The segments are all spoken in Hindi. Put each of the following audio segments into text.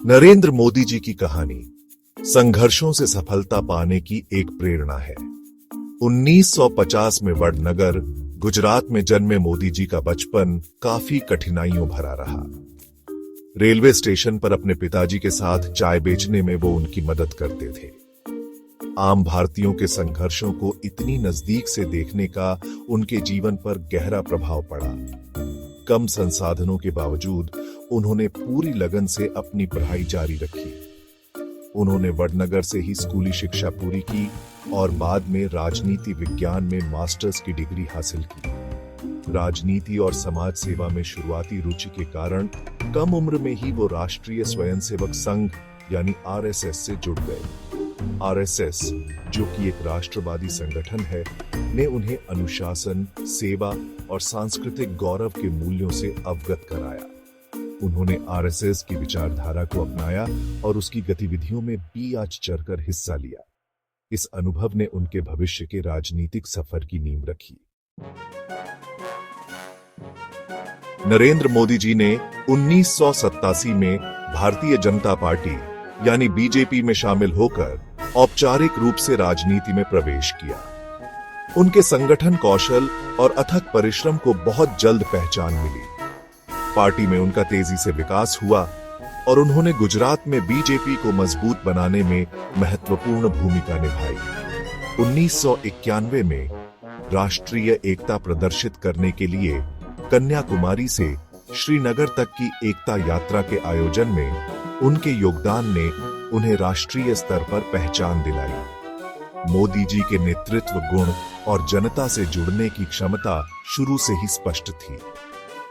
नरेंद्र मोदी जी की कहानी संघर्षों से सफलता पाने की एक प्रेरणा है। 1950 में वडनगर, गुजरात में जन्मे मोदी जी का बचपन काफी कठिनाइयों भरा रहा। रेलवे स्टेशन पर अपने पिताजी के साथ चाय बेचने में वो उनकी मदद करते थे। आम भारतीयों के संघर्षों को इतनी नजदीक से देखने का उनके जीवन पर गहरा प्रभाव पड़ा। कम संसाधनों के बावजूद उन्होंने पूरी लगन से अपनी पढ़ाई जारी रखी। उन्होंने वडनगर से ही स्कूली शिक्षा पूरी की और बाद में राजनीति विज्ञान में मास्टर्स की डिग्री हासिल की। राजनीति और समाज सेवा में शुरुआती रुचि के कारण कम उम्र में ही वो राष्ट्रीय स्वयंसेवक संघ यानी आरएसएस से जुड़ गए। आरएसएस, जो कि एक राष्ट्रवादी संगठन है, ने उन्हें अनुशासन, सेवा और सांस्कृतिक गौरव के मूल्यों से अवगत कराया। उन्होंने आरएसएस की विचारधारा को अपनाया और उसकी गतिविधियों में बढ़ चढ़कर हिस्सा लिया। इस अनुभव ने उनके भविष्य के राजनीतिक सफर की नींव रखी। नरेंद्र मोदी जी ने 1987 में भारतीय जनता पार्टी यानी बीजेपी में शामिल होकर औपचारिक रूप से राजनीति में प्रवेश किया। उनके संगठन कौशल और अथक परिश्रम को बहुत जल्द पहचान मिली। पार्टी में उनका तेजी से विकास हुआ और उन्होंने गुजरात में बीजेपी को मजबूत बनाने में महत्वपूर्ण भूमिका निभाई। 1991 में राष्ट्रीय एकता प्रदर्शित करने के लिए कन्याकुमारी से श्रीनगर तक की एकता यात्रा के आयोजन में उनके योगदान ने उन्हें राष्ट्रीय स्तर पर पहचान दिलाई। मोदी जी के नेतृत्व गुण और जनता से जुड़ने की क्षमता शुरू से ही स्पष्ट थी।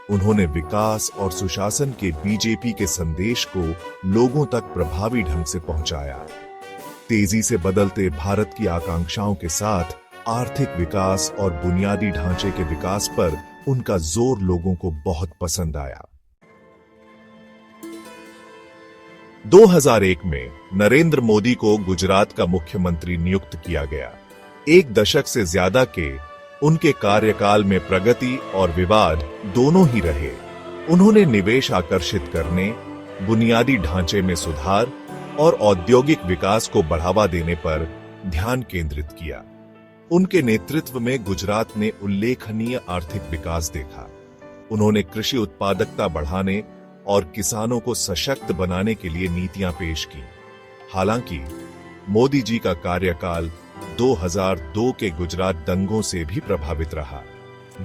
उन्होंने विकास और सुशासन के बीजेपी के संदेश को लोगों तक प्रभावी ढंग से पहुंचाया। तेजी से बदलते भारत की आकांक्षाओं के साथ आर्थिक विकास और बुनियादी ढांचे के विकास पर उनका जोर लोगों को बहुत पसंद आया। 2001 में नरेंद्र मोदी को गुजरात का मुख्यमंत्री नियुक्त किया गया। एक दशक से ज्यादा के उनके कार्यकाल में प्रगति और विवाद दोनों ही रहे। उन्होंने निवेश आकर्षित करने, बुनियादी ढांचे में सुधार और औद्योगिक विकास को बढ़ावा देने पर ध्यान केंद्रित किया। उनके नेतृत्व में गुजरात ने उल्लेखनीय आर्थिक विकास देखा। उन्होंने कृषि उत्पादकता बढ़ाने और किसानों को सशक्त बनाने के लिए नीतियां पेश की। हालांकि मोदी जी का कार्यकाल 2002 के गुजरात दंगों से भी प्रभावित रहा।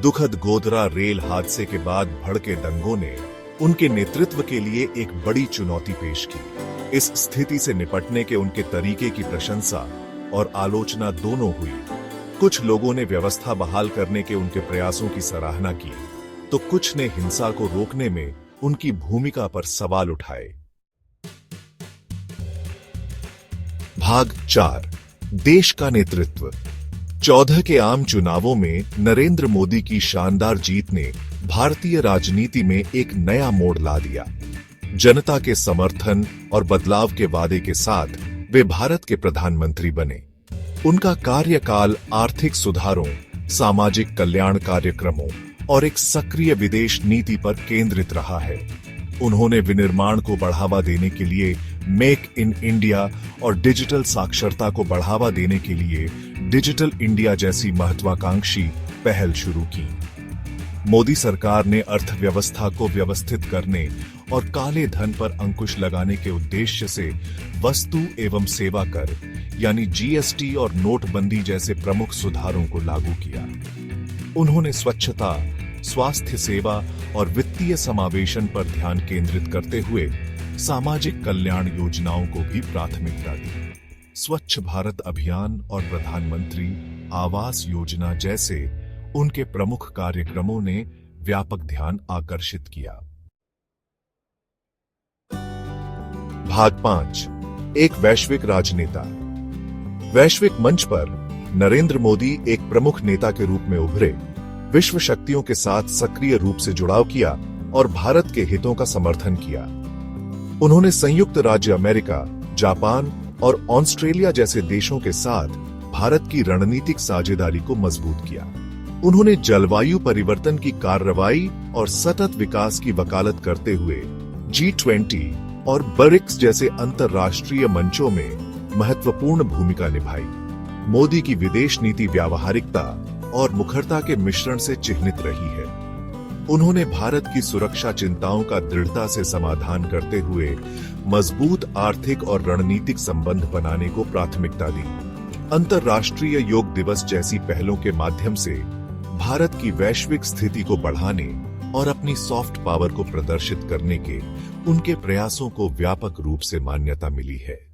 दुखद गोधरा रेल हादसे के बाद भड़के दंगों ने उनके नेतृत्व के लिए एक बड़ी चुनौती पेश की। इस स्थिति से निपटने के उनके तरीके की प्रशंसा और आलोचना दोनों हुई। कुछ लोगों ने व्यवस्था बहाल करने के उनके प्रयासों की सराहना की, तो कुछ ने हिंसा को रोकने में उनकी भूमिका पर सवाल उठाए। भाग 4, देश का नेतृत्व। 14 के आम चुनावों में नरेंद्र मोदी की शानदार जीत ने भारतीय राजनीति में एक नया मोड़ ला दिया। जनता के समर्थन और बदलाव के वादे के साथ वे भारत के प्रधानमंत्री बने। उनका कार्यकाल आर्थिक सुधारों, सामाजिक कल्याण कार्यक्रमों और एक सक्रिय विदेश नीति पर केंद्रित रहा है। उन्होंने विनिर्माण को बढ़ावा देने के लिए मेक इन इंडिया और डिजिटल साक्षरता को बढ़ावा देने के लिए डिजिटल इंडिया जैसी महत्वाकांक्षी पहल शुरू की। मोदी सरकार ने अर्थव्यवस्था को व्यवस्थित करने और काले धन पर अंकुश लगाने के उद्देश्य से वस्तु एवं सेवा कर यानी जीएसटी और नोटबंदी जैसे प्रमुख सुधारों को लागू किया। उन्होंने स्वच्छता, स्वास्थ्य सेवा और वित्तीय समावेशन पर ध्यान केंद्रित करते हुए सामाजिक कल्याण योजनाओं को भी प्राथमिकता दी। स्वच्छ भारत अभियान और प्रधानमंत्री आवास योजना जैसे उनके प्रमुख कार्यक्रमों ने व्यापक ध्यान आकर्षित किया। भाग 5, एक वैश्विक राजनेता। वैश्विक मंच पर नरेंद्र मोदी एक प्रमुख नेता के रूप में उभरे। विश्व शक्तियों के साथ सक्रिय रूप से जुड़ाव किया और भारत के हितों का समर्थन किया। उन्होंने संयुक्त राज्य अमेरिका, जापान और ऑस्ट्रेलिया जैसे देशों के साथ भारत की रणनीतिक साझेदारी को मजबूत किया। उन्होंने जलवायु परिवर्तन की कार्रवाई और सतत विकास की वकालत करते हुए G20 और ब्रिक्स जैसे अंतर्राष्ट्रीय मंचों में महत्वपूर्ण भूमिका निभाई। मोदी की विदेश नीति व्यावहारिकता और मुखरता के मिश्रण से चिह्नित रही है। उन्होंने भारत की सुरक्षा चिंताओं का दृढ़ता से समाधान करते हुए मजबूत आर्थिक और रणनीतिक संबंध बनाने को प्राथमिकता दी। अंतर्राष्ट्रीय योग दिवस जैसी पहलों के माध्यम से भारत की वैश्विक स्थिति को बढ़ाने और अपनी सॉफ्ट पावर को प्रदर्शित करने के उनके प्रयासों को व्यापक रूप से मान्यता मिली है।